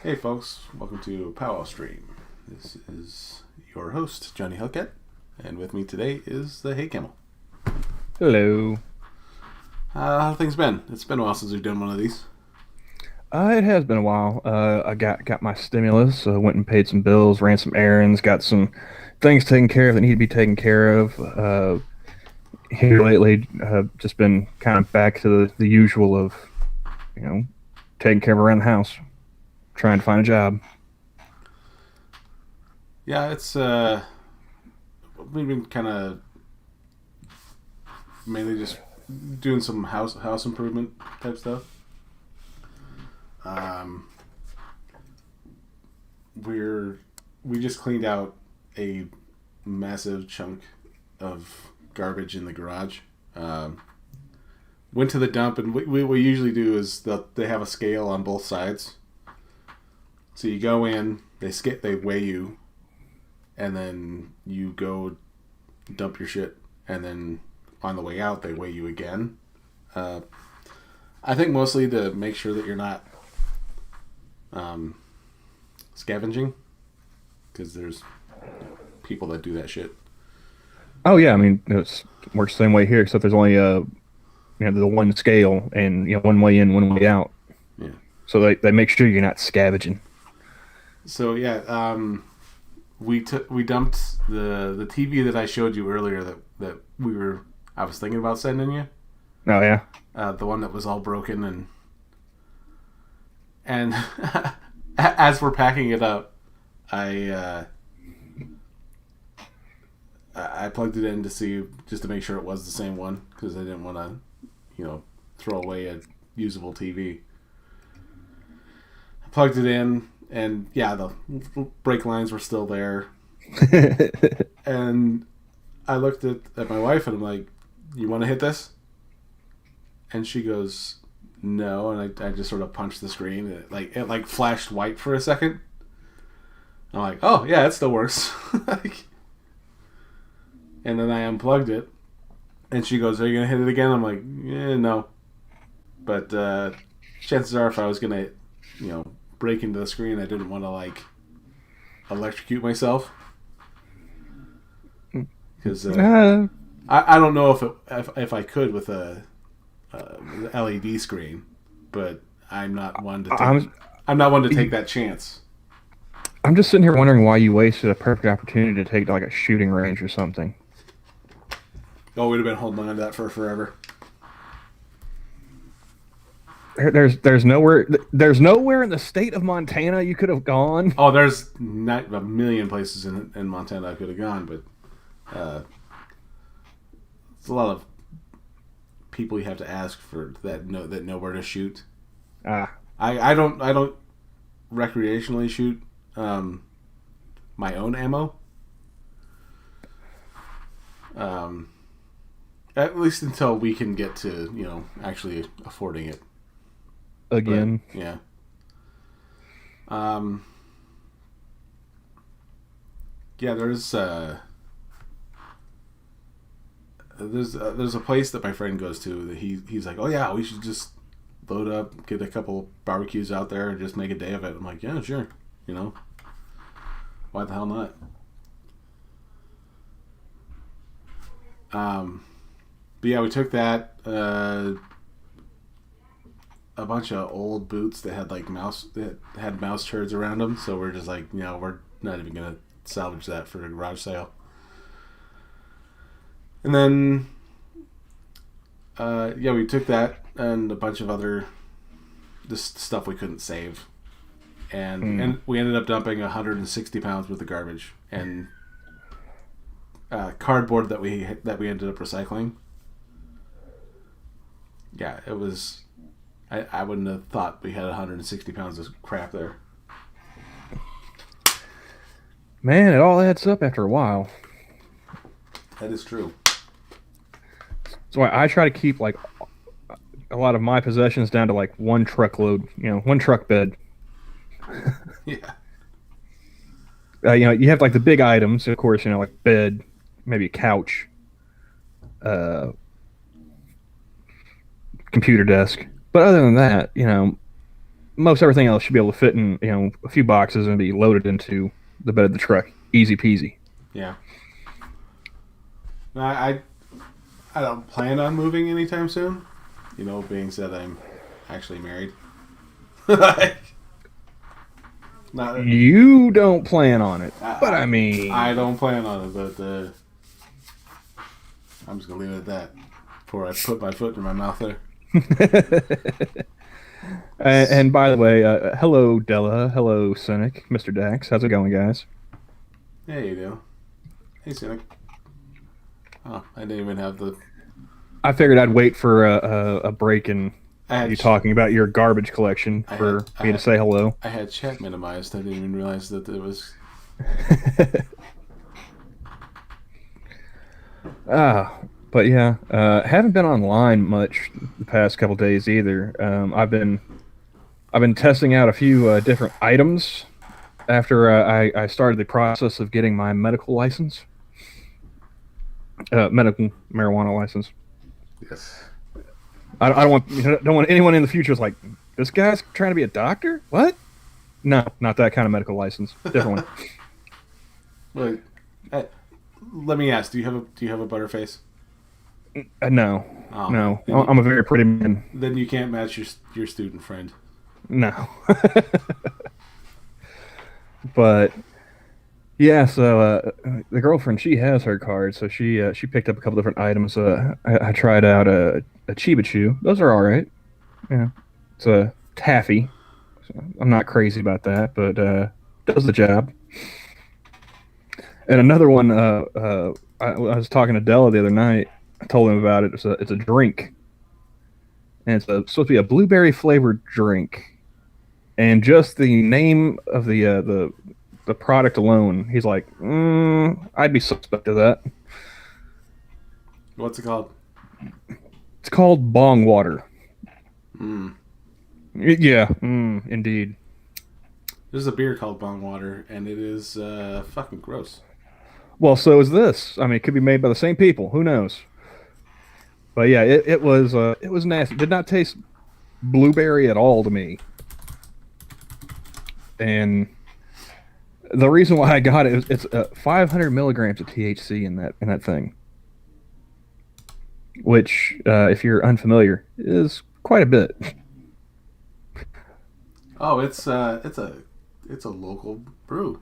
Hey folks, welcome to Powwow Stream. This is your host, Johnny Hellcat, and with me today is the Hey Camel. Hello. How have things been? It's been a while since we've done one of these. It has been a while. I got my stimulus, went and paid some bills, ran some errands, got some things taken care of that need to be taken care of. Here lately, just been kind of back to the usual of, you know, taking care of around the house, trying to find a job. Yeah, it's we've been kind of mainly just doing some house improvement type stuff. Um, we just cleaned out a massive chunk of garbage in the garage. Went to the dump, and what we usually do is they have a scale on both sides. So you go in, they weigh you, and then you go dump your shit, and then on the way out they weigh you again. I think mostly to make sure that you're not scavenging, because there's people that do that shit. Oh yeah, I mean it works the same way here, except there's only the one scale and one way in, one way out. Yeah. So they make sure you're not scavenging. So yeah, we dumped the TV that I showed you earlier that I was thinking about sending you. Oh yeah. The one that was all broken and as we're packing it up, I plugged it in to see, just to make sure it was the same one, because I didn't want to, throw away a usable TV. I plugged it in, and yeah, the brake lines were still there. And I looked at my wife, and I'm like, "You want to hit this?" And she goes, "No," and I just sort of punched the screen. It flashed white for a second. I'm like, "Oh yeah, it still works." And then I unplugged it, and she goes, "Are you gonna hit it again?" I'm like, no. But chances are, if I was gonna, break into the screen, I didn't want to electrocute myself, because I don't know if I could with a LED screen, but I'm not one to take that chance. I'm just sitting here wondering why you wasted a perfect opportunity to take to a shooting range or something. Oh, we'd have been holding on to that for forever. There's nowhere in the state of Montana you could have gone. Oh, there's not a million places in Montana I could have gone, but it's a lot of people you have to ask for that know where to shoot. I don't recreationally shoot my own ammo. At least until we can get to actually affording it Again. But, yeah. Yeah, there's a place that my friend goes to that he's like, "Oh yeah, we should just load up, get a couple barbecues out there, and just make a day of it." I'm like, "Yeah, sure. Why the hell not?" But yeah, we took that, a bunch of old boots that had mouse turds around them, so we're just like, we're not even gonna salvage that for a garage sale. And then we took that and a bunch of other just stuff we couldn't save, and we ended up dumping 160 pounds worth of garbage and cardboard that we ended up recycling. Yeah, it was. I wouldn't have thought we had 160 pounds of crap there. Man, it all adds up after a while. That is true. So I try to keep a lot of my possessions down to one truckload, one truck bed. Yeah. You have the big items, of course, like bed, maybe a couch, computer desk. But other than that, most everything else should be able to fit in a few boxes and be loaded into the bed of the truck. Easy peasy. Yeah. I don't plan on moving anytime soon. Being said, I'm actually married. Like, not, you don't plan on it, but I mean, I don't plan on it. But I'm just gonna leave it at that before I put my foot in my mouth there. And by the way, hello Della, hello Cynic, Mr. Dax. How's it going, guys? Yeah, you do. Hey, Cynic. Oh, I didn't even have the. I figured I'd wait for a break in you talking about your garbage collection for me to say hello. I had chat minimized. I didn't even realize that it was. But yeah, haven't been online much the past couple days either. I've been testing out a few different items after I started the process of getting my medical license, medical marijuana license. Yes. I don't want anyone in the future is like, this guy's trying to be a doctor. What? No, not that kind of medical license. Different one. Wait, let me ask. Do you have a butterface? No. Oh, no. I'm a very pretty man. Then you can't match your student friend. No. But yeah, so the girlfriend, she has her card, so she picked up a couple different items. I tried out a Chiba Chew. Those are all right. Yeah, it's a taffy. So I'm not crazy about that, but does the job. And another one, I was talking to Della the other night. I told him about it. It's a drink, and it's supposed to be a blueberry flavored drink. And just the name of the product alone, he's like, I'd be suspect of that. What's it called? It's called bong water. Mm. Yeah, indeed. There's a beer called bong water, and it is fucking gross. Well, so is this. I mean, it could be made by the same people. Who knows? But yeah, it was nasty. It did not taste blueberry at all to me. And the reason why I got it is it's 500 milligrams of THC in that thing, which, if you're unfamiliar, is quite a bit. Oh, it's a local brew.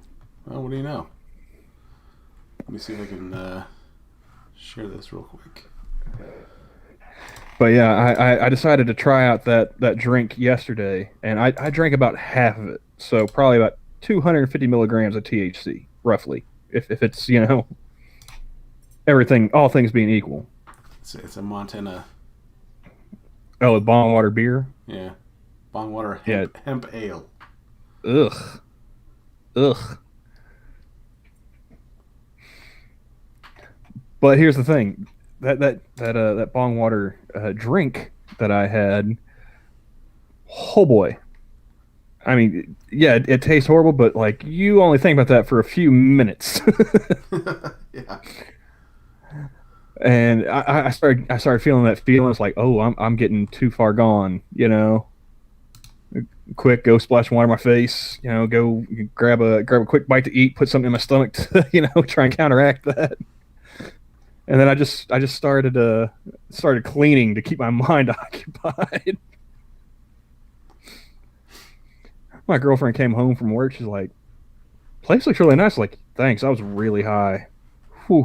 Oh, what do you know? Let me see if I can share this real quick. But yeah, I decided to try out that drink yesterday, and I drank about half of it, so probably about 250 milligrams of THC, roughly, if it's everything, all things being equal. It's a Montana. Oh, a bong water beer. Yeah, bong water hemp ale. Ugh. But here's the thing, that bong water drink that I had, oh boy. I mean, yeah, it tastes horrible, but like you only think about that for a few minutes. Yeah. And I started feeling that feeling. It's like, oh, I'm getting too far gone, Quick, go splash water in my face, go grab a quick bite to eat, put something in my stomach to, try and counteract that. And then I just started cleaning to keep my mind occupied. My girlfriend came home from work. She's like, "Place looks really nice." Like, thanks. I was really high. Whew.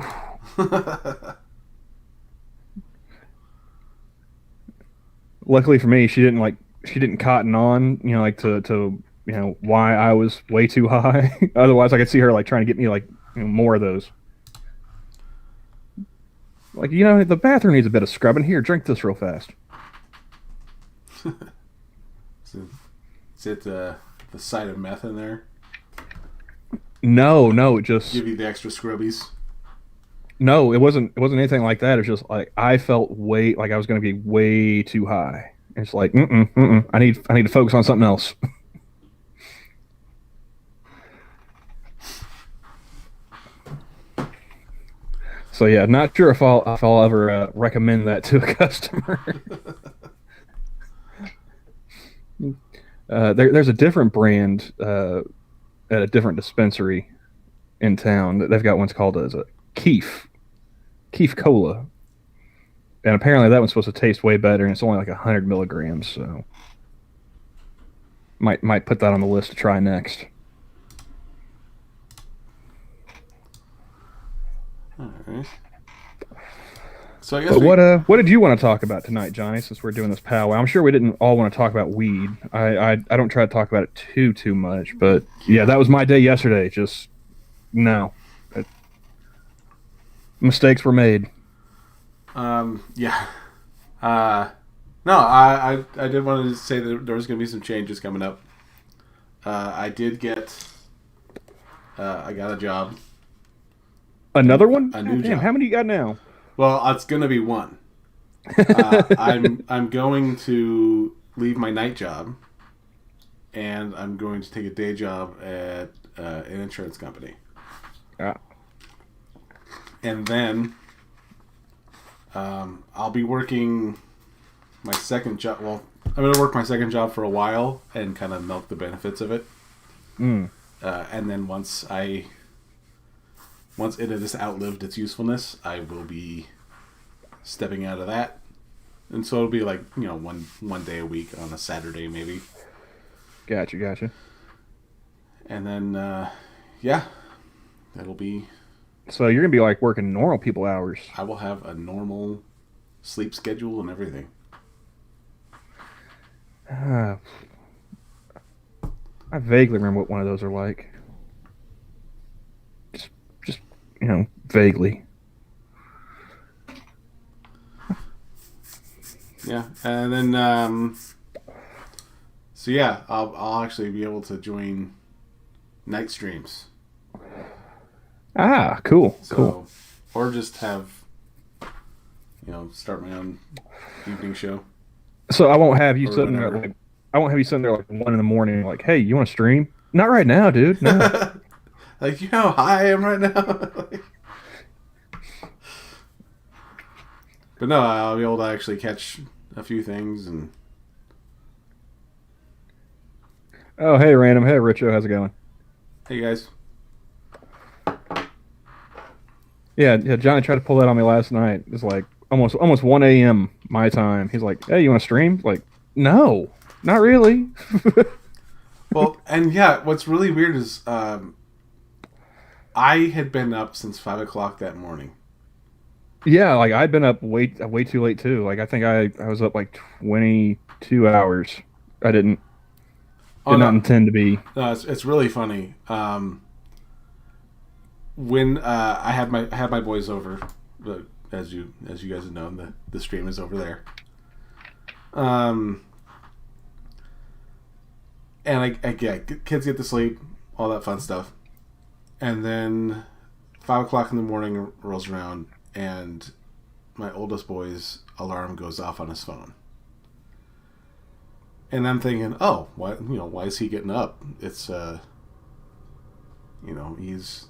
Luckily for me, she didn't cotton on, to why I was way too high. Otherwise, I could see her like trying to get me more of those. Like, the bathroom needs a bit of scrubbing. Here, drink this real fast. Is it the side of meth in there? No, it just give you the extra scrubbies. No, it wasn't anything like that. It was just like I felt like I was going to be way too high. And it's like, I need to focus on something else. So yeah, not sure if I'll ever recommend that to a customer. There's a different brand at a different dispensary in town. They've got one's called as a Keef Cola, and apparently that one's supposed to taste way better, and it's only like 100 milligrams. So might put that on the list to try next. All right. So I guess. But what did you want to talk about tonight, Johnny? Since we're doing this powwow, I'm sure we didn't all want to talk about weed. I don't try to talk about it too much, but yeah, that was my day yesterday. Just no, mistakes were made. Yeah. No, I did want to say that there was going to be some changes coming up. I did get. I got a job. Another one? A new Damn, job. how many you got now? Well, it's going to be one. I'm going to leave my night job, and I'm going to take a day job at an insurance company. Yeah. And then I'll be working my second job. Well, I'm going to work my second job for a while and kind of milk the benefits of it. And then once it has outlived its usefulness, I will be stepping out of that. And so it'll be like, one day a week on a Saturday maybe. Gotcha. And then, yeah, that'll be... So you're going to be like working normal people hours. I will have a normal sleep schedule and everything. I vaguely remember what one of those are like. Just vaguely. Yeah, and then so yeah, I'll actually be able to join night streams. Cool. Or just have start my own evening show. So I won't have you Or sitting whatever. there like 1 a.m. like, hey, you want to stream? Not right now, dude. No. Like, how high I am right now. But no, I'll be able to actually catch a few things and. Oh, hey, random. Hey, Richo, how's it going? Hey guys. Yeah. Johnny tried to pull that on me last night. It's like almost 1 a.m. my time. He's like, hey, you want to stream? Like, no, not really. Well, and yeah, what's really weird is I had been up since 5 o'clock that morning. Yeah, like I'd been up way too late too. Like I think I was up like 22 hours. I did not intend to be. No, it's really funny. When I had my boys over, as you guys have known, the stream is over there. And kids get to sleep, all that fun stuff, and then 5 o'clock in the morning rolls around, and my oldest boy's alarm goes off on his phone. And I'm thinking, oh, why is he getting up? It's he's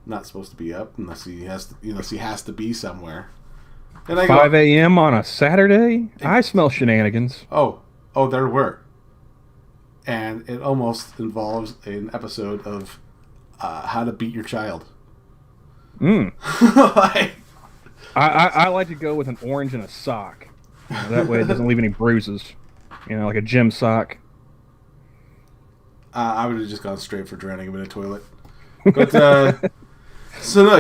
not supposed to be up unless he has to be somewhere. And I 5 a.m. on a Saturday? I smell shenanigans. Oh, there were. And it almost involves an episode of How to Beat Your Child. I like to go with an orange and a sock. That way it doesn't leave any bruises. Like a gym sock. I would have just gone straight for drowning him in a toilet. But, so no,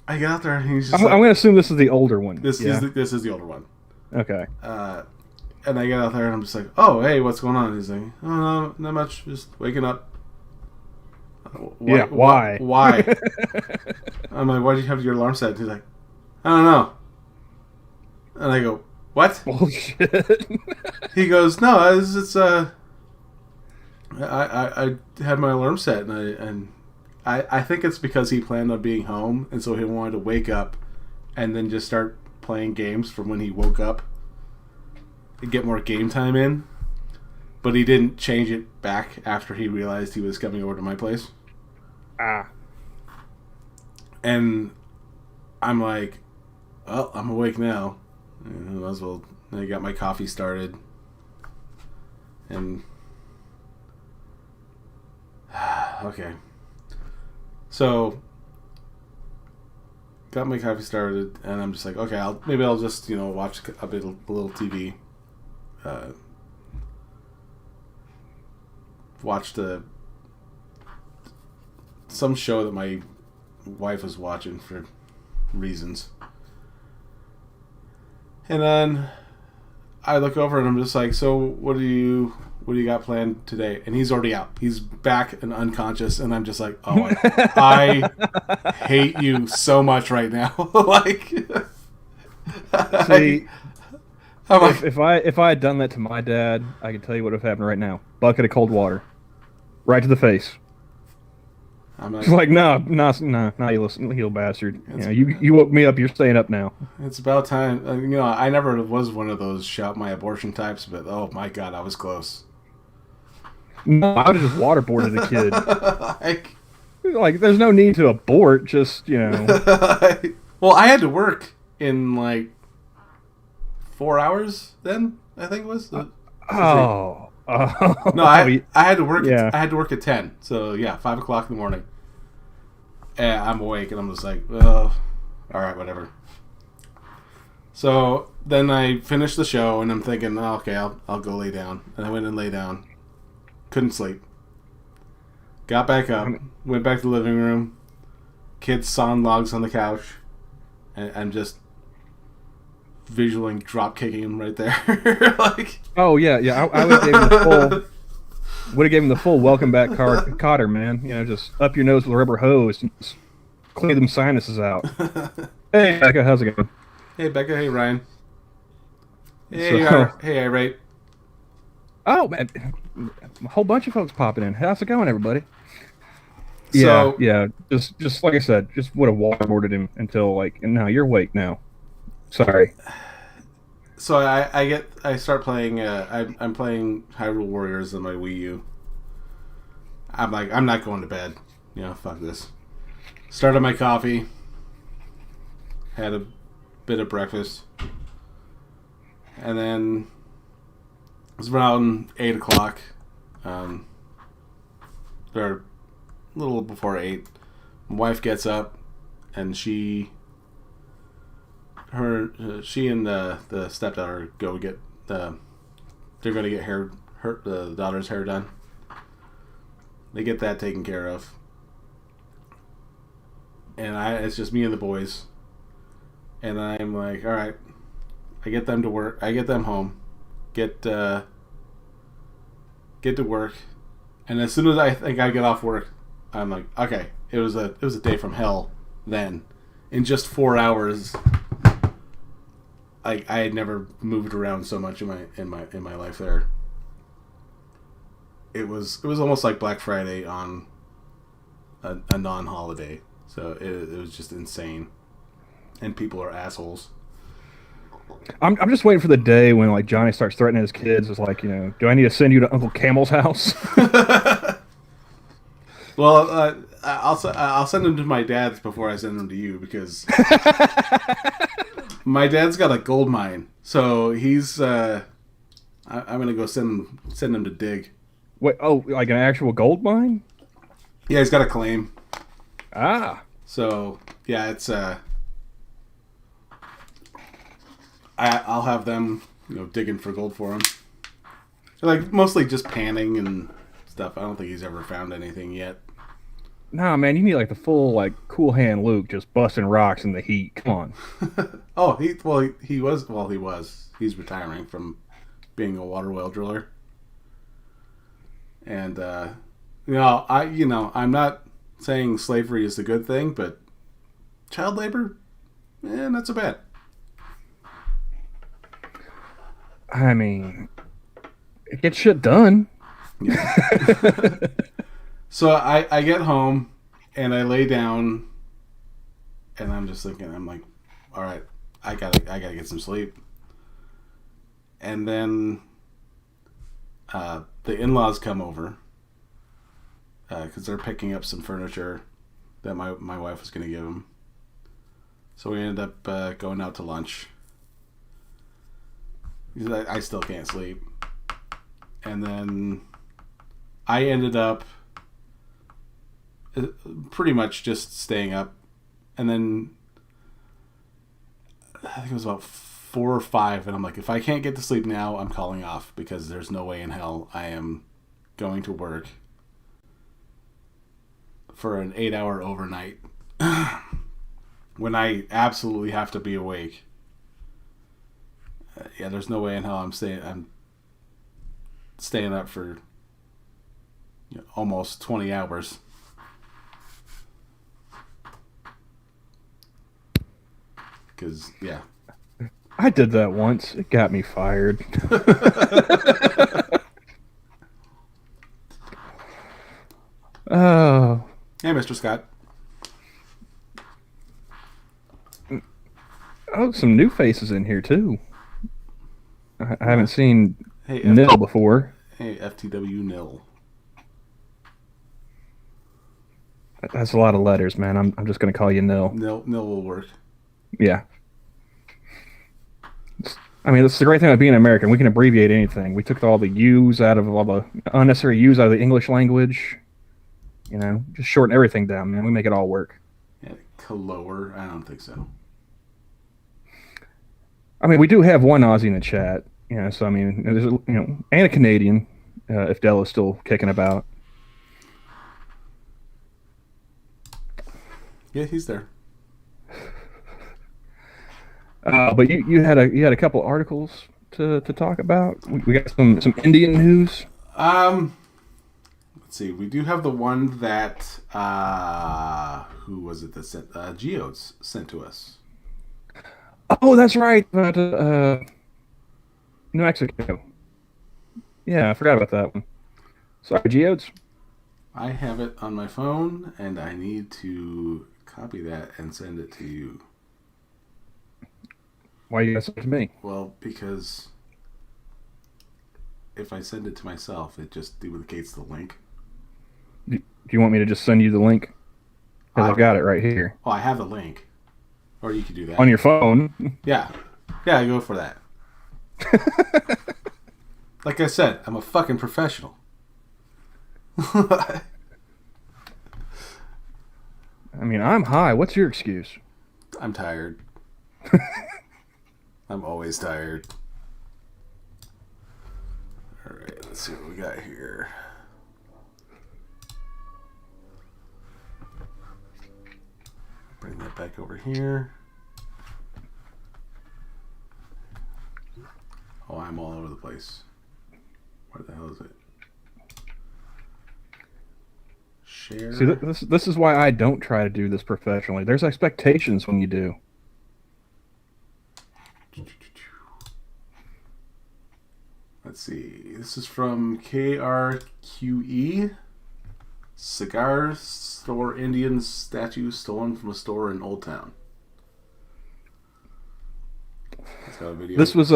I got out there and he's just I'm going to assume this is the older one. This is the older one. Okay. And I get out there and I'm just like, oh, hey, what's going on? And he's like, oh, no, not much, just waking up. Why? Why? I'm like, why did you have your alarm set? He's like, I don't know. And I go, what? Bullshit. He goes, no, it's I had my alarm set and I think it's because he planned on being home and so he wanted to wake up and then just start playing games from when he woke up and get more game time in. But he didn't change it back after he realized he was coming over to my place. And I'm like, well, I'm awake now. I got my coffee started. And okay, so got my coffee started, and I'm just like, okay, maybe I'll just watch a little TV, watch some show that my wife was watching for reasons, and then I look over and I'm just like, so what do you got planned today? And he's already out. He's back and unconscious, and I'm just like, oh, I hate you so much right now. Like, see, if I had done that to my dad, I can tell you what would have happened right now. Bucket of cold water, right to the face. I'm like, no, you little bastard. You woke me up. You're staying up now. It's about time. I never was one of those shout my abortion types, but oh my god, I was close. No, I would have just waterboarded a kid. like, there's no need to abort. Just Well, I had to work in like 4 hours. Then I think it was. No, I had to work. Yeah. I had to work at 10. So yeah, 5 o'clock in the morning. And I'm awake, and I'm just like, well, all right, whatever. So then I finished the show, and I'm thinking, oh, okay, I'll go lay down. And I went and lay down. Couldn't sleep. Got back up. Went back to the living room. Kids sawing logs on the couch, and I'm just visualing drop kicking him right there. Like, oh yeah. I would give him the full. Would have given him the full welcome back Cotter, man. Just up your nose with a rubber hose and just clear them sinuses out. Hey, Becca, how's it going? Hey, Becca. Hey, Ryan. Hey, Irate. Oh, man. A whole bunch of folks popping in. How's it going, everybody? So, yeah. Just like I said, just would have waterboarded him until, and now you're awake now. Sorry. So I start playing. I'm playing Hyrule Warriors on my Wii U. I'm like, I'm not going to bed. Fuck this. Started my coffee. Had a bit of breakfast, and then it was around 8 o'clock. Or a little before 8. My wife gets up, and she and the stepdaughter go get they're going to get the daughter's hair done. They get that taken care of, and it's just me and the boys. And I'm like, all right, I get them to work. I get them home, get to work, and as soon as I think I get off work, I'm like, okay, it was a day from hell. Then, in just 4 hours. I had never moved around so much in my life there. It was almost like Black Friday on a non-holiday. So it was just insane. And people are assholes. I'm just waiting for the day when Johnny starts threatening his kids. It's like, do I need to send you to Uncle Camel's house? Well, I'll send them to my dad's before I send them to you, because my dad's got a gold mine, so he's. I'm gonna go send him to dig. Wait, like an actual gold mine? Yeah, he's got a claim. Ah. So yeah, it's I'll have them digging for gold for him. Mostly just panning and stuff. I don't think he's ever found anything yet. Nah, man, you need the full Cool Hand Luke just busting rocks in the heat. Come on. Oh, he was. He's retiring from being a water well driller. And I'm not saying slavery is a good thing, but child labor, not so bad. I mean, it gets shit done. Yeah. So I get home and I lay down, and I'm just thinking, I'm like, all right, I gotta get some sleep. And then the in-laws come over because they're picking up some furniture that my wife was going to give them. So we ended up going out to lunch. I still can't sleep. And then I ended up pretty much just staying up. And then I think it was about 4 or 5, and I'm like, if I can't get to sleep now, I'm calling off, because there's no way in hell I am going to work for an 8-hour overnight when I absolutely have to be awake. Yeah, there's no way in hell I'm staying up for almost 20 hours. Because, yeah. I did that once. It got me fired. Oh. Hey, Mr. Scott. Oh, some new faces in here, too. I haven't seen Hey, Nil before. Hey, FTW Nil. That's a lot of letters, man. I'm just going to call you Nil. Nil will work. Yeah. I mean, that's the great thing about being American. We can abbreviate anything. We took all the U's out of all the unnecessary U's out of the English language. Just shorten everything down, man. We make it all work. Yeah, Kalower? I don't think so. I mean, we do have one Aussie in the chat. So I mean, there's and a Canadian, if Dell is still kicking about. Yeah, he's there. But you had a couple articles to talk about. We got some Indian news. Let's see. We do have the one that who was it that sent Geodes sent to us. Oh, that's right. New Mexico. Yeah, I forgot about that one. Sorry, Geodes. I have it on my phone, and I need to copy that and send it to you. Why you got send it to me? Well, because if I send it to myself, it just duplicates the link. Do you want me to just send you the link? Because I've got it right here. Oh, I have the link. Or you could do that. On your phone? Yeah. Yeah, I go for that. Like I said, I'm a fucking professional. I mean, I'm high. What's your excuse? I'm tired. I'm always tired. Alright, let's see what we got here. Bring that back over here. Oh, I'm all over the place. Where the hell is it? Share. See, this is why I don't try to do this professionally. There's expectations when you do. Let's see. This is from KRQE. Cigar store Indian statue stolen from a store in Old Town. It's got a video. This was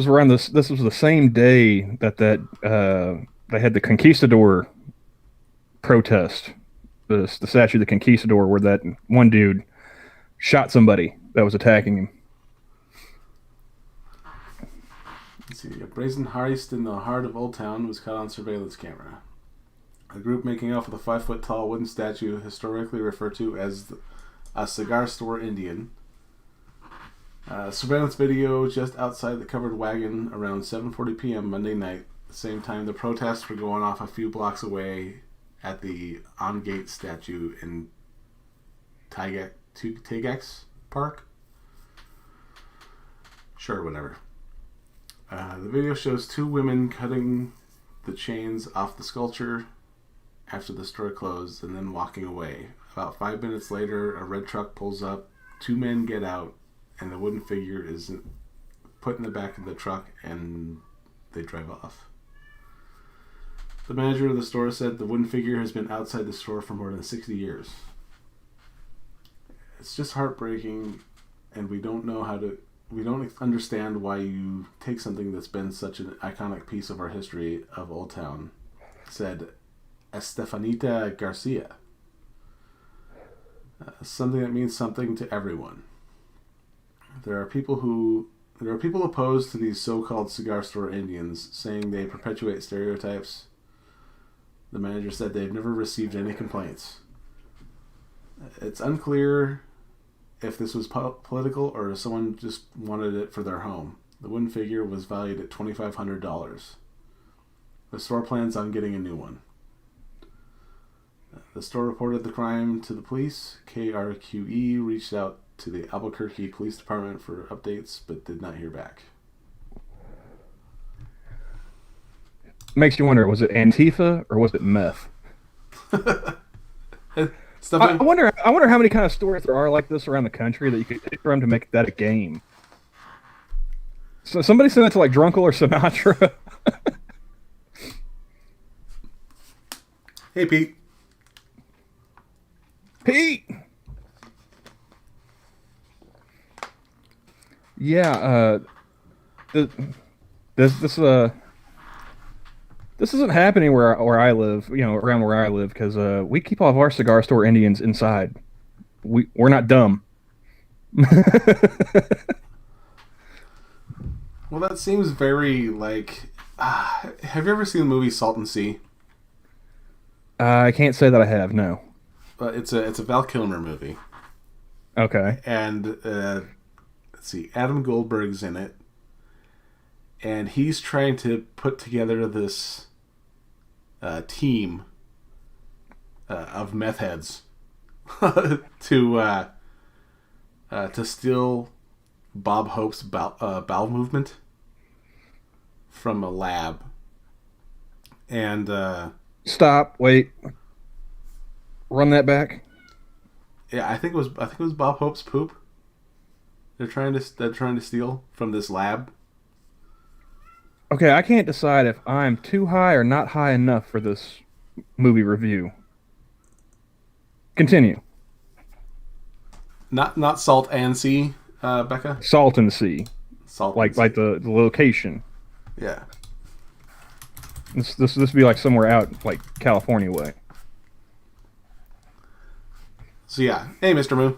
around this. This was the same day that they had the Conquistador protest. The statue of the Conquistador, where that one dude shot somebody that was attacking him. Let's see. A brazen heist in the heart of Old Town was caught on surveillance camera. A group making off with a 5-foot-tall wooden statue, historically referred to as a cigar store Indian. Surveillance video just outside the covered wagon around 7:40 p.m. Monday night. The same time the protests were going off a few blocks away at the on-gate statue in Tagex Park. Sure, whatever. The video shows two women cutting the chains off the sculpture after the store closed and then walking away. About 5 minutes later, a red truck pulls up, 2 men get out, and the wooden figure is put in the back of the truck and they drive off. The manager of the store said the wooden figure has been outside the store for more than 60 years. It's just heartbreaking, and we don't understand why you take something that's been such an iconic piece of our history of Old Town, said Estefanita Garcia. Something that means something to everyone. There are people who There are people opposed to these so-called cigar store Indians, saying they perpetuate stereotypes. The manager said they've never received any complaints. It's unclear if this was political or if someone just wanted it for their home. The wooden figure was valued at $2,500. The store plans on getting a new one. The store reported the crime to the police. KRQE reached out to the Albuquerque Police Department for updates, but did not hear back. Makes you wonder, was it Antifa or was it meth? I wonder how many kind of stores there are like this around the country that you could pick from to make that a game. So somebody sent it to like Drunkle or Sinatra. Hey, Pete. Pete. Yeah. This isn't happening where I live. You know, around where I live, because we keep all of our cigar store Indians inside. We're not dumb. Well, that seems very like. Have you ever seen the movie Salt and Sea? I can't say that I have. No. It's a Val Kilmer movie. Okay. And let's see, Adam Goldberg's in it, and he's trying to put together this team of meth heads to steal Bob Hope's bowel movement from a lab. And stop. Wait. Run that back. Yeah, I think it was Bob Hope's poop. They're trying to steal from this lab. Okay, I can't decide if I'm too high or not high enough for this movie review. Continue. Not Salt and Sea, Becca. Salt and Sea. Salt. Like the location. Yeah. This would be like somewhere out like California way. So yeah, hey, Mr. Moo.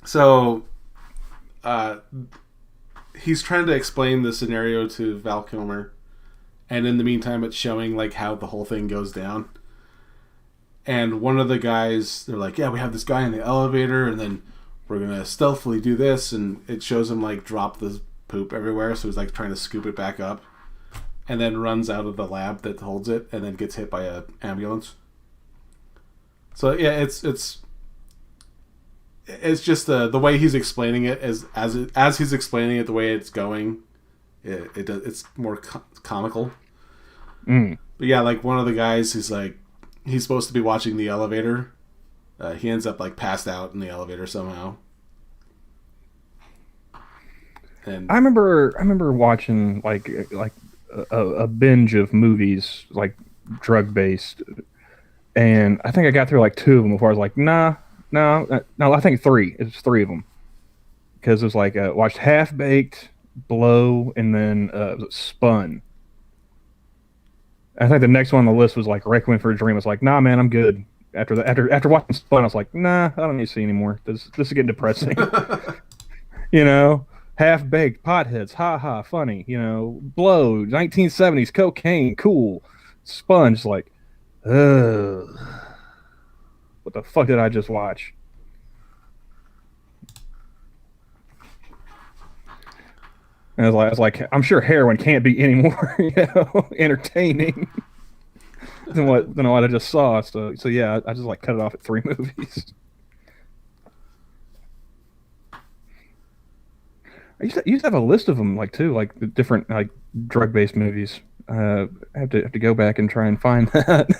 So, he's trying to explain the scenario to Val Kilmer, and in the meantime, it's showing like how the whole thing goes down. And one of the guys, they're like, "Yeah, we have this guy in the elevator, and then we're gonna stealthily do this," and it shows him like drop the poop everywhere. So he's like trying to scoop it back up, and then runs out of the lab that holds it, and then gets hit by an ambulance. So yeah, it's just the way he's explaining it as he's explaining it, the way it's going, it's more comical. Mm. But yeah, like one of the guys who's like, he's supposed to be watching the elevator. He ends up like passed out in the elevator somehow. And I remember watching like a binge of movies like drug based, and I think I got through like two of them before I was like, no, I think three. It's three of them, because it was like watched Half Baked, Blow, and then Spun. I think the next one on the list was like Requiem for a Dream. I was like, nah, man, I'm good. After watching Spun, I was like, nah, I don't need to see anymore. This is getting depressing. You know, Half Baked, potheads, ha, funny. You know, Blow, 1970s, cocaine, cool. Spun, just like, ugh. What the fuck did I just watch? And I was like, I'm sure heroin can't be any more, entertaining than what I just saw. So yeah, I just like cut it off at three movies. I used to have a list of them, like too, like the different like drug based movies. I have to go back and try and find that.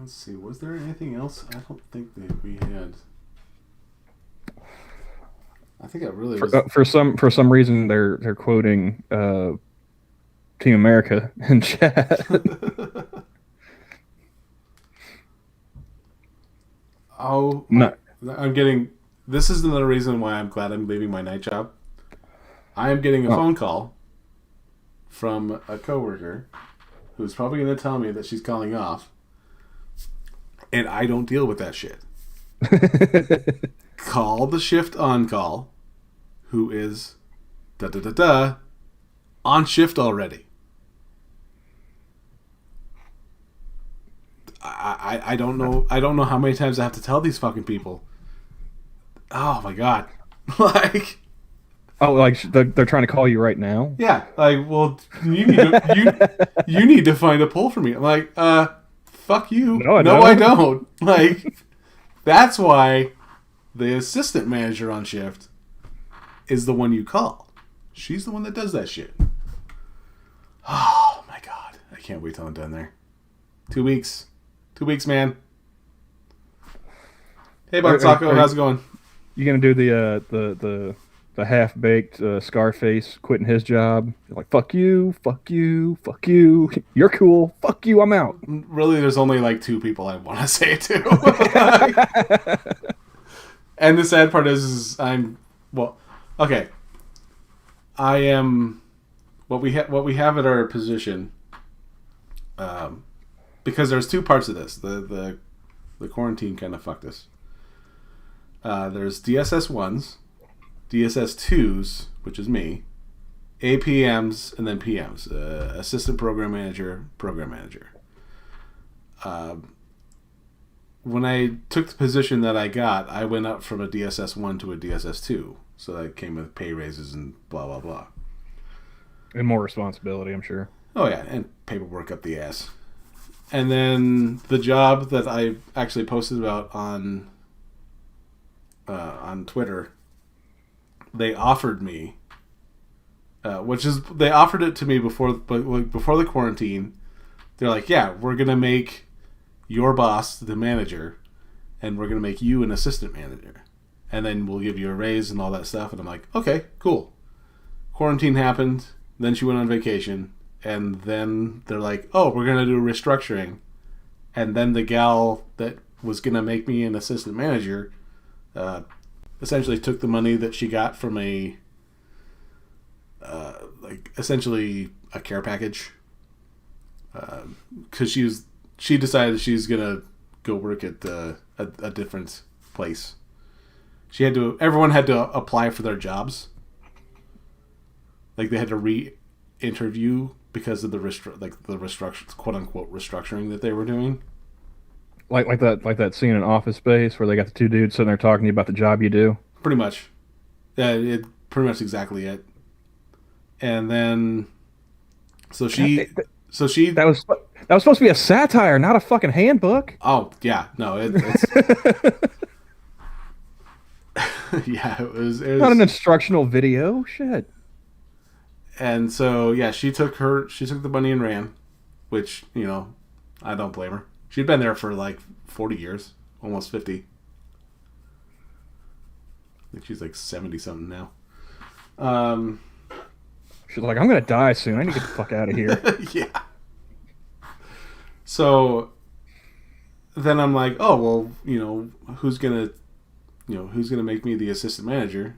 let's see, was there anything else? I don't think that we had. I think it really was. For some reason they're quoting Team America in chat. Oh, no. I'm getting. This is another reason why I'm glad I'm leaving my night job. I am getting a phone call from a coworker who's probably going to tell me that she's calling off, and I don't deal with that shit. Call the shift on call who is on shift already. I don't know. I don't know how many times I have to tell these fucking people. Oh my god. Like, oh, like they're trying to call you right now? Yeah, like, well, you need to find a pull for me. I'm like, fuck you. No, I don't. Like, that's why the assistant manager on shift is the one you call. She's the one that does that shit. Oh my god, I can't wait till I'm done there. 2 weeks. 2 weeks, man. Hey, Bud Sacco, how's it going? You gonna do the half-baked Scarface quitting his job? You're like, fuck you, fuck you, fuck you. You're cool. Fuck you, I'm out. Really, there's only like 2 people I want to say it to. And the sad part is okay. I am what we have at our position. Because there's 2 parts of this. The quarantine kind of fucked us. There's DSS 1s, DSS 2s, which is me, APMs, and then PMs, assistant program manager, program manager. When I took the position that I got, I went up from a DSS 1 to a DSS 2. So that came with pay raises and blah, blah, blah. And more responsibility, I'm sure. Oh, yeah, and paperwork up the ass. And then the job that I actually posted about on Twitter, they offered me, they offered it to me before the quarantine. They're like, yeah, we're gonna make your boss the manager, and we're gonna make you an assistant manager, and then we'll give you a raise and all that stuff. And I'm like, okay, cool. Quarantine happened. Then she went on vacation, and then they're like, oh, we're gonna do a restructuring, and then the gal that was gonna make me an assistant manager essentially took the money that she got from essentially a care package, because she decided she's gonna go work at a different place. Everyone had to apply for their jobs. Like, they had to re-interview because of the restructure, quote unquote restructuring that they were doing. Like that scene in Office Space where they got the 2 dudes sitting there talking to you about the job you do. Pretty much, yeah, pretty much exactly it. And then, that was supposed to be a satire, not a fucking handbook. Oh yeah, no, it's yeah, it was not an instructional video. Shit. And so yeah, she took the money and ran, which, I don't blame her. She'd been there for like 40 years, almost 50. I think she's like 70-something now. She's like, I'm going to die soon. I need to get the fuck out of here. Yeah. So then I'm like, oh, well, who's going to make me the assistant manager?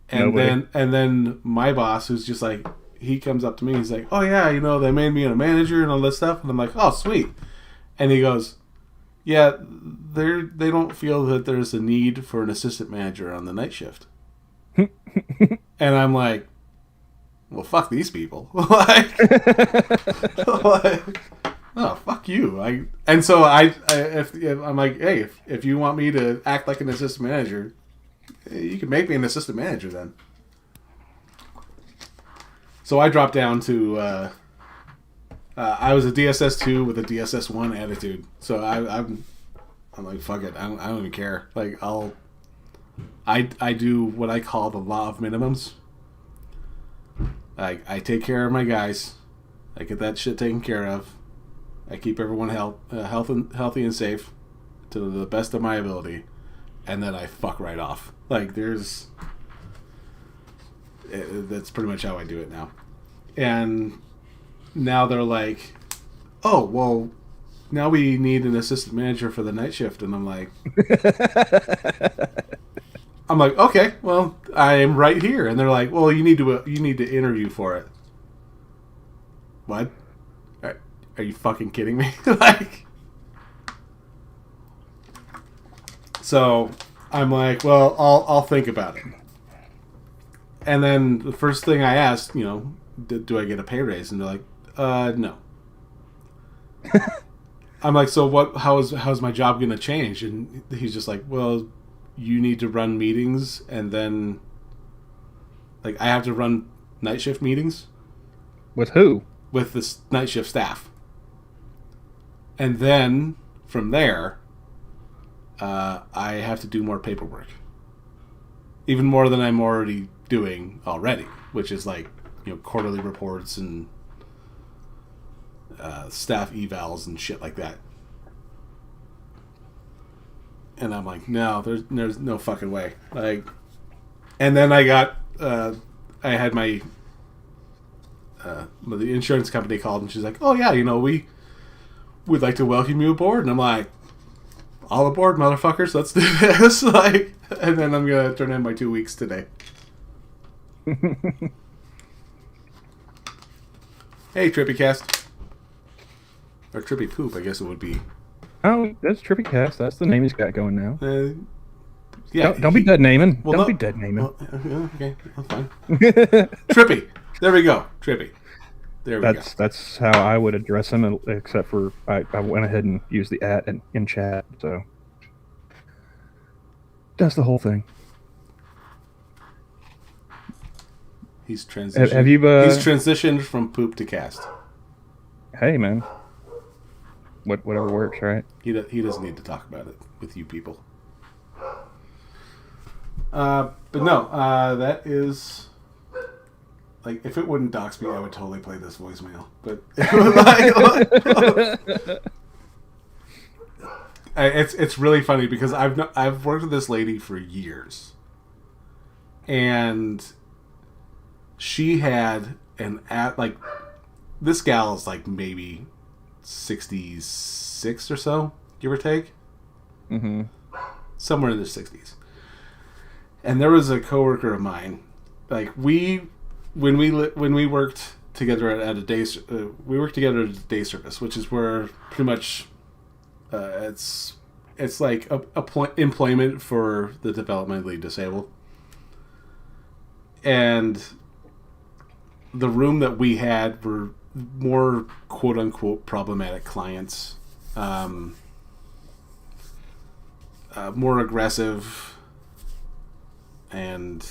And then my boss, who's just like, he comes up to me, he's like, oh yeah, they made me a manager and all this stuff. And I'm like, oh, sweet. And he goes, yeah, they don't feel that there's a need for an assistant manager on the night shift. And I'm like, well, fuck these people. like, oh, fuck you. I'm like, hey, if you want me to act like an assistant manager, you can make me an assistant manager then. So I dropped down to I was a DSS 2 with a DSS 1 attitude. So I'm like, fuck it. I don't even care. Like, I do what I call the law of minimums. I take care of my guys. I get that shit taken care of. I keep everyone healthy and safe to the best of my ability, and then I fuck right off. Like, that's pretty much how I do it now. And now they're like, oh, well, now we need an assistant manager for the night shift. And I'm like, okay, well, I am right here. And they're like, well, you need to interview for it. What? Are you fucking kidding me? Like, so I'm like, well, I'll think about it. And then the first thing I asked, do I get a pay raise? And they're like, no. I'm like, so what? How's my job going to change? And he's just like, well, you need to run meetings, and then I have to run night shift meetings. With who? With the night shift staff. And then from there, I have to do more paperwork. Even more than I'm already doing already, which is quarterly reports and staff evals and shit like that. And I'm like, no, there's no fucking way. And then I got, I had my, the insurance company called, and she's like, oh yeah, we'd like to welcome you aboard. And I'm like, all aboard, motherfuckers, let's do this. And then I'm gonna turn in my 2 weeks today. Hey, Trippy Cast. Or Trippy Poop, I guess it would be. Oh, that's Trippy Cast. That's the name he's got going now. Yeah. Don't be dead naming. Well, don't be dead naming. Well, okay, that's fine. Trippy. There we go. Trippy. There we go. That's how I would address him, except for I went ahead and used the @ in chat. So that's the whole thing. He's transitioned. Have you? He's transitioned from poop to cast. Hey, man. Whatever works, right? He doesn't need to talk about it with you people. But no, that is if it wouldn't dox me, I would totally play this voicemail. But it's really funny because I've worked with this lady for years, and she had this gal is maybe 66 or so, give or take. Mm-hmm. Somewhere in the 60s. And there was a coworker of mine. When we worked together at a day, we worked together at a day service, which is where pretty much it's like employment for the developmentally disabled. And the room that we had were more quote unquote problematic clients, more aggressive, and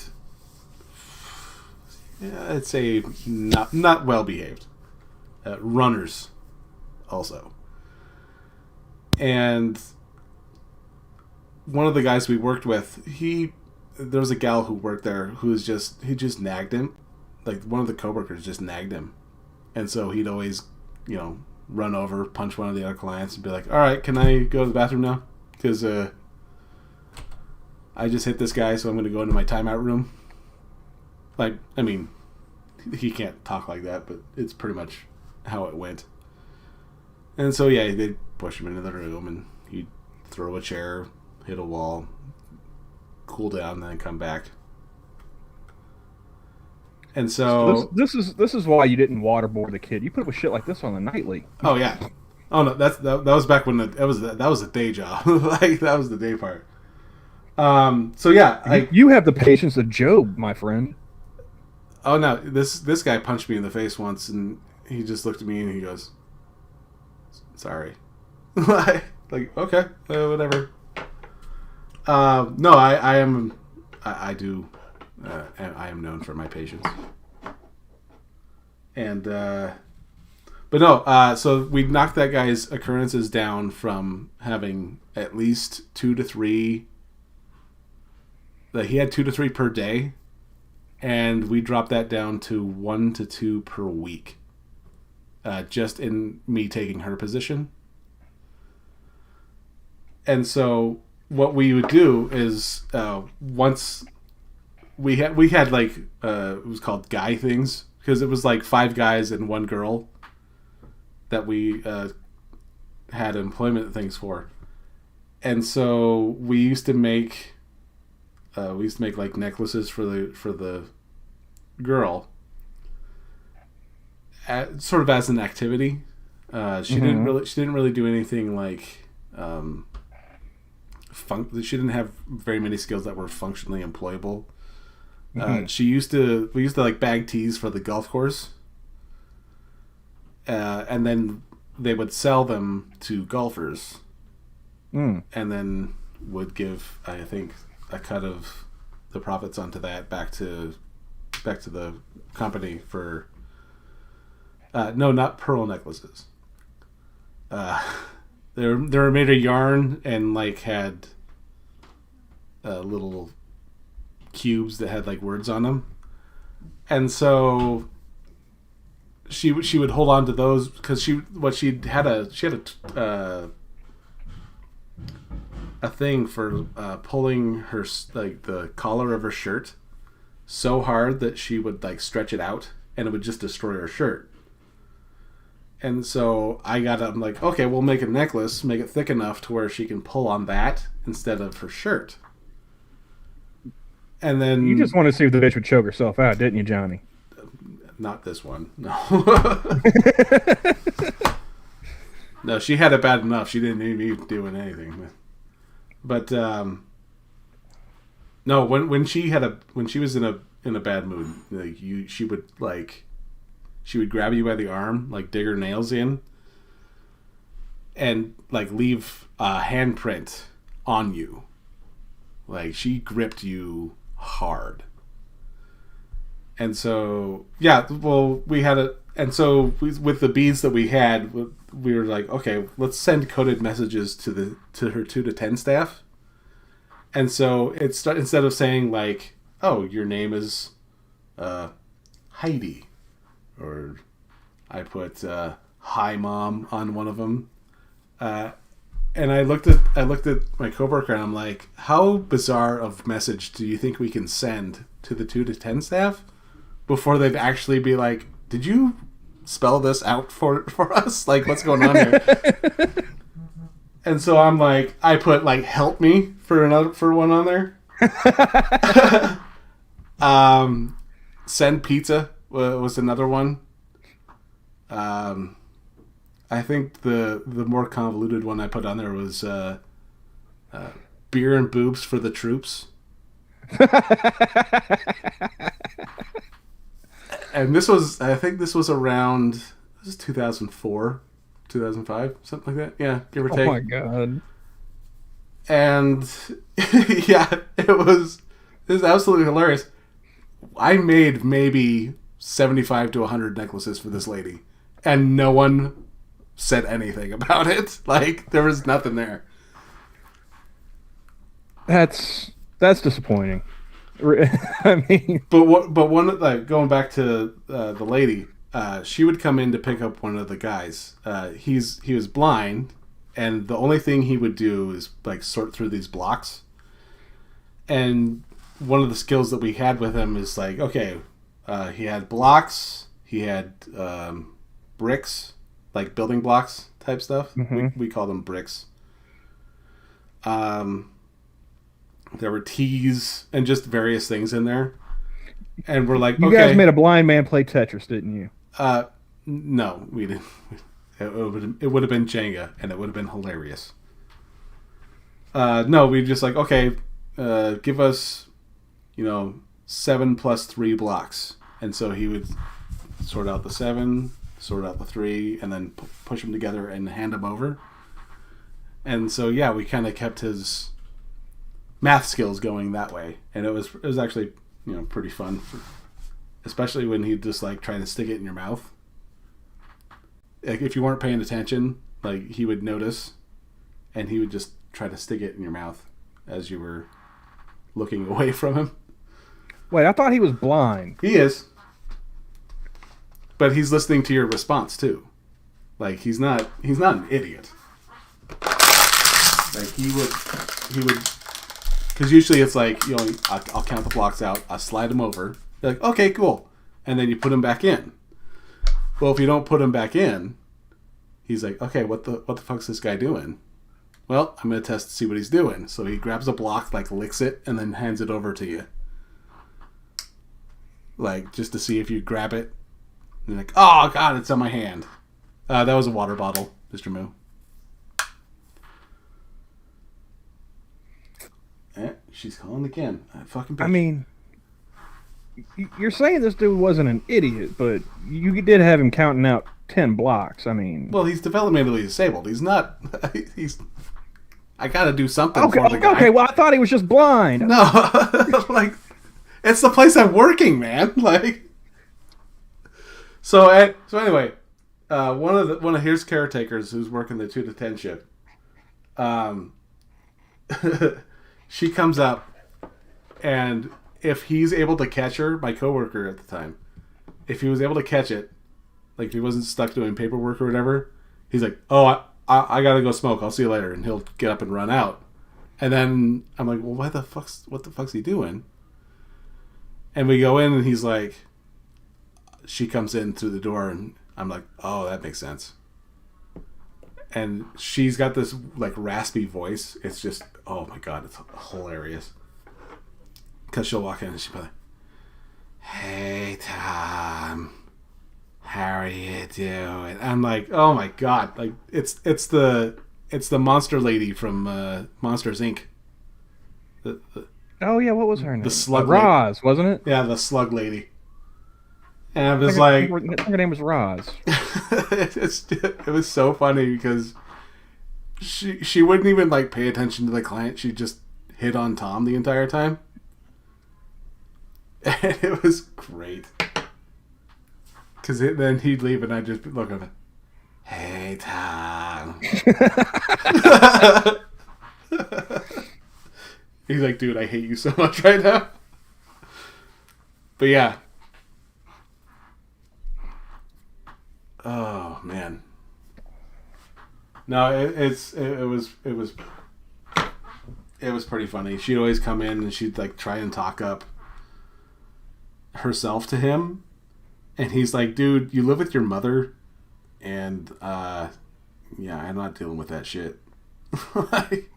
I'd say not well behaved. Runners also. And one of the guys we worked with, there was a gal who worked there he just nagged him. One of the coworkers just nagged him. And so he'd always, run over, punch one of the other clients and be like, all right, can I go to the bathroom now? Because I just hit this guy, so I'm going to go into my timeout room. He can't talk like that, but it's pretty much how it went. And so, yeah, they'd push him into the room, and he'd throw a chair, hit a wall, cool down, and then come back. And so this is why you didn't waterboard the kid. You put up with shit like this on the nightly. Oh yeah. Oh no, that was back when that was a day job. That was the day part. So yeah, you have the patience of Job, my friend. Oh no, this guy punched me in the face once, and he just looked at me and he goes, "Sorry." Okay, whatever. No, I am known for my patience. And but no, so we knocked that guy's occurrences down from having at least 2 to 3. He had 2 to 3 per day, and we dropped that down to 1 to 2 per week. Just in me taking her position. And so what we would do is once we had it was called guy things, because it was 5 guys and 1 girl that we had employment things for. And so we used to make necklaces for the girl, sort of as an activity. She didn't really do anything she didn't have very many skills that were functionally employable. We used to like bag teas for the golf course, and then they would sell them to golfers, and then would give, I think, a cut of the profits onto that back to the company for. No, not pearl necklaces. They were made of yarn and like had little cubes that had like words on them, and so she would hold on to those because she had a thing for pulling her like the collar of her shirt so hard that she would like stretch it out and it would just destroy her shirt. And so I'm like, okay, we'll make a necklace, make it thick enough to where she can pull on that instead of her shirt. And then You just want to see if the bitch would choke herself out, didn't you, Johnny? Not this one, no. No, she had it bad enough. She didn't need me doing anything. But no, when she was in a bad mood, like she would grab you by the arm, like dig her nails in, and like leave a handprint on you. Like she gripped you hard. And so, yeah, well, we had it. And so with the beads that we had, we were like, okay, let's send coded messages to her 2 to 10 staff. And so instead of saying like, oh, your name is Heidi, or I put hi mom on one of them, and I looked at my coworker and I'm like, how bizarre of message do you think we can send to the 2 to 10 staff before they'd actually be like, did you spell this out for us? Like, what's going on here? And so I'm like, I put like help me for one on there. Send pizza was another one. I think the more convoluted one I put on there was beer and boobs for the troops. And I think this was around, this is 2004, 2005, something like that. Yeah, give or take. Oh my god. And yeah, it was absolutely hilarious. I made maybe 75 to 100 necklaces for this lady, and no one said anything about it. Like, there was nothing there. That's disappointing. I mean, but one, like, going back to the lady, she would come in to pick up one of the guys. He was blind, and the only thing he would do is like sort through these blocks. And one of the skills that we had with him is like, okay, he had blocks, he had bricks, like building blocks type stuff. Mm-hmm. We call them bricks. There were teas and just various things in there. And we're like, you okay. guys made a blind man play Tetris, didn't you? No, we didn't. It would have been Jenga, and it would have been hilarious. No, we just like, okay, give us, 7 plus 3 blocks. And so he would sort out the 7, sort out the 3, and then push them together and hand them over. And so, yeah, we kind of kept his math skills going that way. And it was actually, pretty fun, especially when he'd just like try to stick it in your mouth. Like, if you weren't paying attention, like, he would notice, and he would just try to stick it in your mouth as you were looking away from him. Wait, I thought he was blind. He is. But he's listening to your response, too. Like, he's not an idiot. Like, he would, because usually it's like, I'll count the blocks out, I'll slide them over. You're like, okay, cool. And then you put them back in. Well, if you don't put him back in, he's like, okay, what the fuck's this guy doing? Well, I'm going to test to see what he's doing. So he grabs a block, like licks it, and then hands it over to you. Like, just to see if you grab it. And you're like, oh, God, it's on my hand. That was a water bottle, Mr. Moo. She's calling again. Fucking bitch. I mean, you're saying this dude wasn't an idiot, but you did have him counting out 10 blocks. I mean, Well, he's developmentally disabled. He's not. He's. I got to do something okay, for the guy. okay. Well, I thought he was just blind. No, like it's the place I'm working, man. Like, so anyway, one of his caretakers who's working the 2 to 10 shift, um, she comes up, and if he's able to catch her, my coworker at the time, if he was able to catch it, like if he wasn't stuck doing paperwork or whatever, he's like, "Oh, I gotta go smoke. I'll see you later," and he'll get up and run out. And then I'm like, "Well, what the fuck's he doing?" And we go in, and he's like, she comes in through the door, and I'm like, "Oh, that makes sense." And she's got this like raspy voice. It's just, oh my god, it's hilarious. Because she'll walk in and she'll be like, "Hey, Tom, how are you doing?" I'm like, oh my god, like it's the monster lady from Monsters Inc. Oh yeah, what was her name? The slug Roz, wasn't it? Yeah, the slug lady. And I was like, I think her name was Roz. it was so funny because she wouldn't even like pay attention to the client. She just hit on Tom the entire time. And it was great. Because then he'd leave and I'd just look at him. "Hey, Tom." He's like, "Dude, I hate you so much right now." But yeah. Oh, man. No, it was pretty funny. She'd always come in and she'd like try and talk up herself to him, and he's like, "Dude, you live with your mother, and yeah, I'm not dealing with that shit." Like,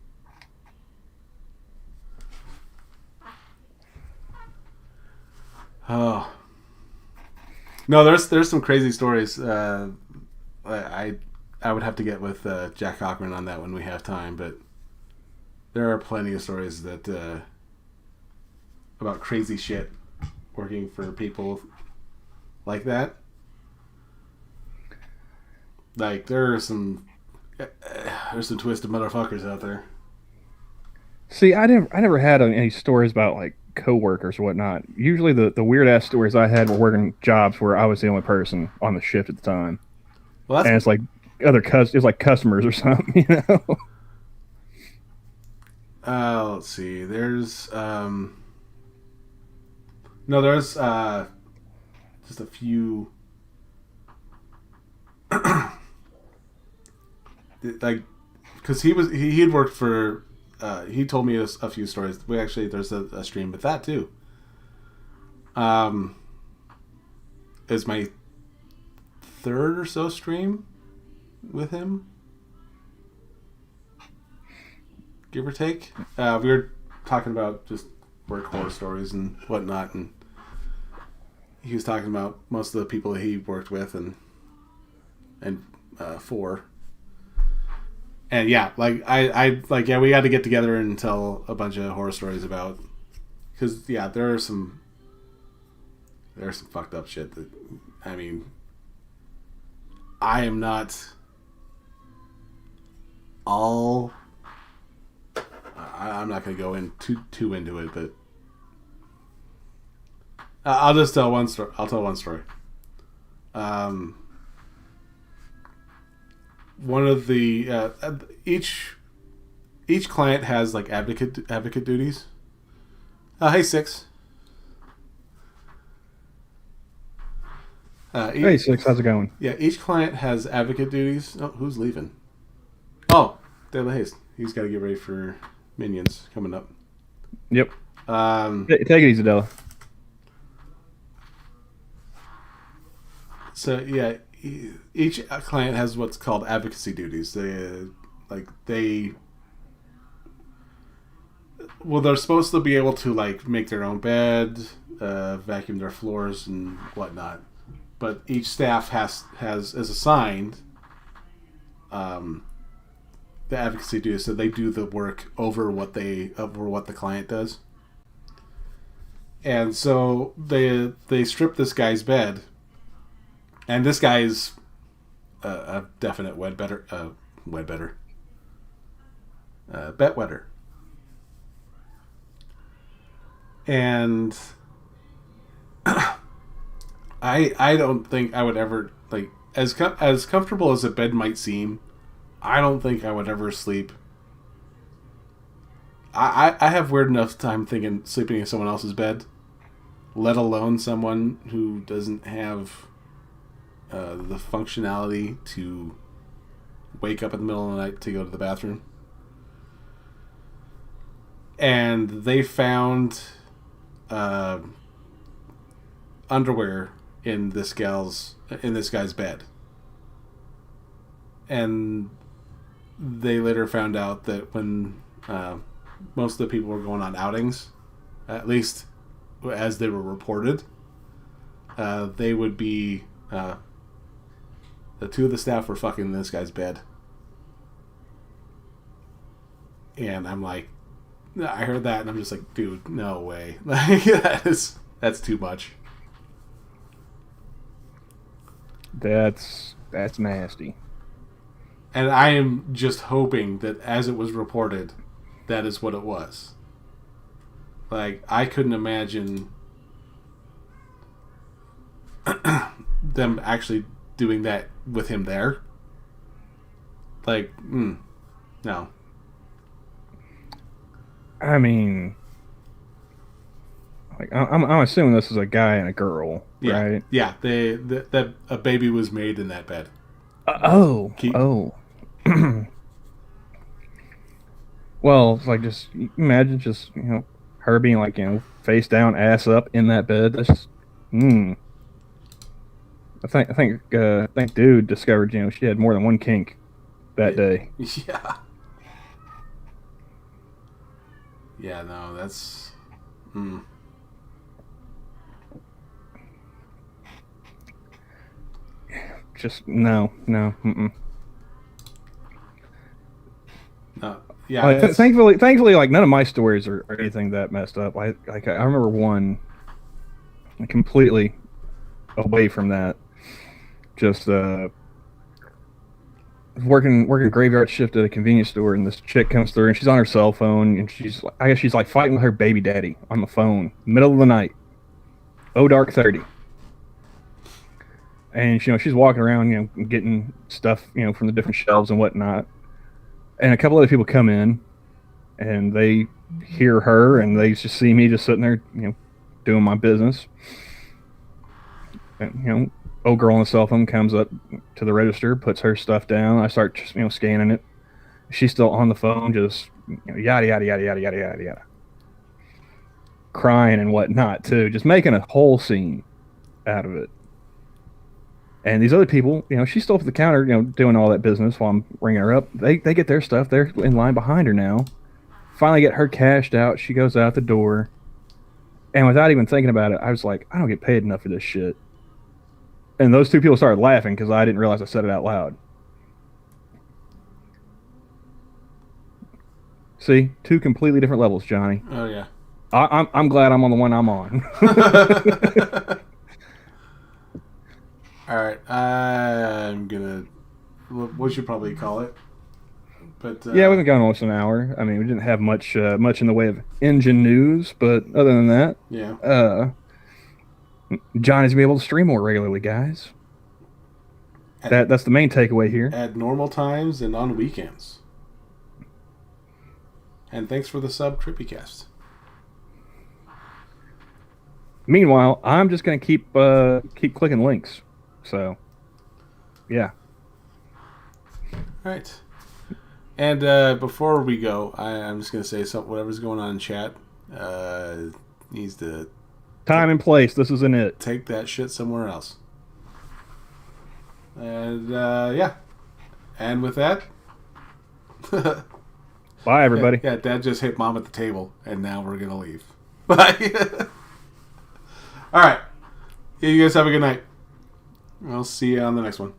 oh no, there's some crazy stories. I would have to get with Jack Cochran on that when we have time, but there are plenty of stories that about crazy shit working for people like that. Like there's some twisted motherfuckers out there. See, I never had any stories about like coworkers or whatnot. Usually, the weird ass stories I had were working jobs where I was the only person on the shift at the time, Well, and it's like it's like customers or something, you know. let's see. There's no, there's just a few. Like, because he had worked for. He told me a few stories. There's a stream with that too. Is my third or so stream with him, give or take. We were talking about just work horror stories and whatnot, and he was talking about most of the people that he worked with and for. And yeah, like I like yeah, we had to get together and tell a bunch of horror stories about, because yeah, there's some fucked up shit that, I mean, I am not all. I'm not going to go in too into it, but I'll just tell one story. I'll tell one story. One of the each client has like advocate duties. Hey, Six. Hey, Six, how's it going? Yeah, each client has advocate duties. Oh, who's leaving? Oh, De La Haze. He's got to get ready for Minions coming up. Yep. Take it easy, Della. So yeah, each client has what's called advocacy duties. They're supposed to be able to like make their own bed, vacuum their floors and whatnot. But each staff is assigned the advocacy duties, so they do the work over what the client does. And so they strip this guy's bed, and this guy's a definite bet wetter. And I don't think I would ever, like, as comfortable as a bed might seem, I don't think I would ever sleep. I have weird enough time thinking sleeping in someone else's bed, let alone someone who doesn't have the functionality to wake up in the middle of the night to go to the bathroom. And they found underwear in this guy's bed, and they later found out that when most of the people were going on outings, at least as they were reported, they would be the two of the staff were fucking in this guy's bed. And I'm like, I heard that and I'm just like, dude, no way. Like, that's too much. That's nasty. And I am just hoping that as it was reported, that is what it was. Like, I couldn't imagine them actually doing that with him there. Like, no. I mean, like, I'm assuming this is a guy and a girl, right? Yeah, that a baby was made in that bed. Oh. Well, it's like, just imagine just, her being like, face down, ass up in that bed. That's just, I think dude discovered, she had more than one kink that day. Yeah. Yeah, no, that's... Just, no. No. Yeah. Thankfully, like, none of my stories are anything that messed up. I remember one completely away from that. Just working graveyard shift at a convenience store, and this chick comes through, and she's on her cell phone, and I guess she's like fighting with her baby daddy on the phone, middle of the night, dark 30. And she's walking around, getting stuff, from the different shelves and whatnot. And a couple other people come in, and they hear her, and they just see me just sitting there, doing my business. And, old girl on the cell phone comes up to the register, puts her stuff down. I start, scanning it. She's still on the phone, just, yada, yada, yada, yada, yada, yada, yada. Crying and whatnot, too. Just making a whole scene out of it. And these other people, she's still at the counter, doing all that business while I'm ringing her up. They get their stuff. They're in line behind her now. Finally get her cashed out. She goes out the door. And without even thinking about it, I was like, I don't get paid enough for this shit. And those two people started laughing because I didn't realize I said it out loud. See? Two completely different levels, Johnny. Oh, yeah. I'm glad I'm on the one I'm on. All right, I'm gonna. What should probably call it? But yeah, we've been going almost an hour. I mean, we didn't have much in the way of engine news, but other than that, yeah. Johnny's gonna be able to stream more regularly, guys. That's the main takeaway here. At normal times and on weekends. And thanks for the sub, TrippyCast. Meanwhile, I'm just gonna keep clicking links. So, yeah. All right. And before we go, I'm just going to say something. Whatever's going on in chat needs to... Time and place. This isn't it. Take that shit somewhere else. And, yeah. And with that... Bye, everybody. Yeah, Dad just hit Mom at the table, and now we're going to leave. Bye. All right. Yeah, you guys have a good night. I'll see you on the next one.